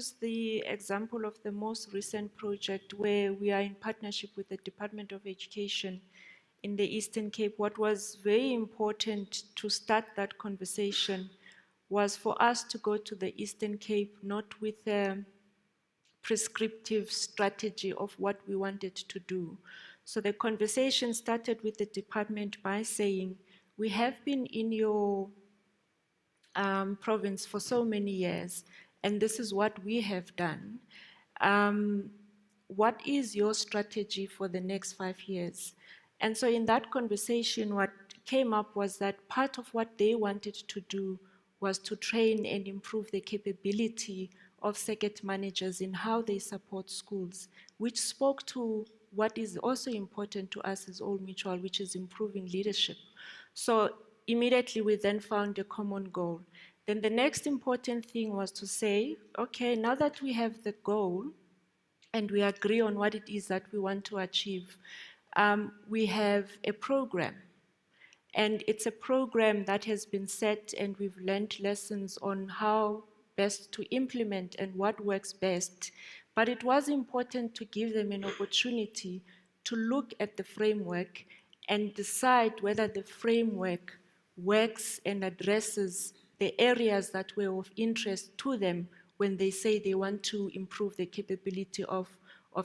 use the example of the most recent project where we are in partnership with the Department of Education in the Eastern Cape. What was very important to start that conversation was for us to go to the Eastern Cape not with a prescriptive strategy of what we wanted to do. So the conversation started with the department by saying, we have been in your province for so many years, and this is what we have done. What is your strategy for the next 5 years? And so in that conversation, what came up was that part of what they wanted to do was to train and improve the capability of circuit managers in how they support schools, which spoke to what is also important to us as Old Mutual, which is improving leadership. So immediately we then found a common goal. Then the next important thing was to say, okay, now that we have the goal and we agree on what it is that we want to achieve, we have a program. And it's a program that has been set, and we've learned lessons on how best to implement and what works best. But it was important to give them an opportunity to look at the framework and decide whether the framework works and addresses the areas that were of interest to them when they say they want to improve the capability of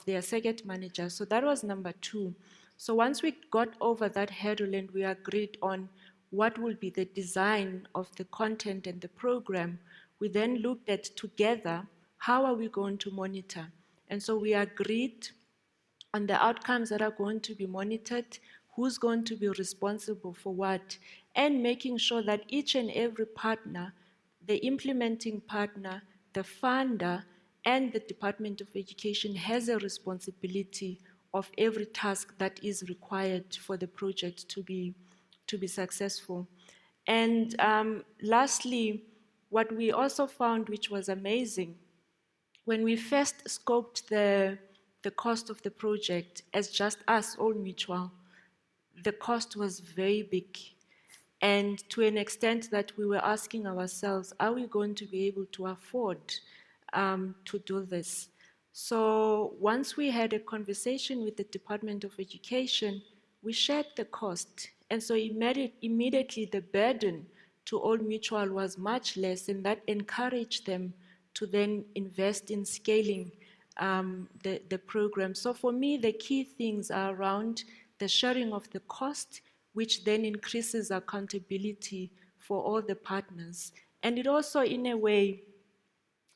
their circuit manager. So that was number 2. So once we got over that hurdle and we agreed on what will be the design of the content and the program, we then looked at together, how are we going to monitor? And so we agreed on the outcomes that are going to be monitored, who's going to be responsible for what, and making sure that each and every partner, the implementing partner, the funder, and the Department of Education has a responsibility of every task that is required for the project to be successful. And lastly, what we also found, which was amazing, when we first scoped the cost of the project as just us, Old Mutual, the cost was very big. And to an extent that we were asking ourselves, are we going to be able to afford to do this? So once we had a conversation with the Department of Education, we shared the cost. And so immediately the burden to Old Mutual was much less, and that encouraged them to then invest in scaling the program. So for me, the key things are around the sharing of the cost, which then increases accountability for all the partners. And it also, in a way,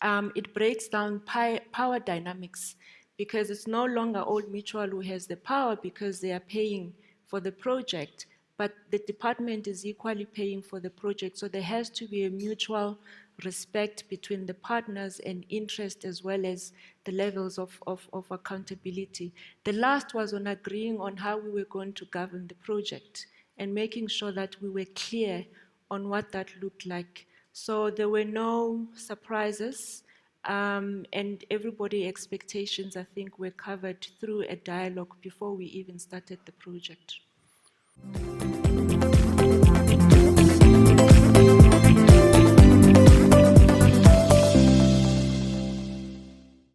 it breaks down power dynamics, because it's no longer Old Mutual who has the power because they are paying for the project, but the department is equally paying for the project. So there has to be a mutual respect between the partners and interest, as well as the levels of accountability. The last was on agreeing on how we were going to govern the project and making sure that we were clear on what that looked like. So there were no surprises, and everybody's expectations, I think, were covered through a dialogue before we even started the project.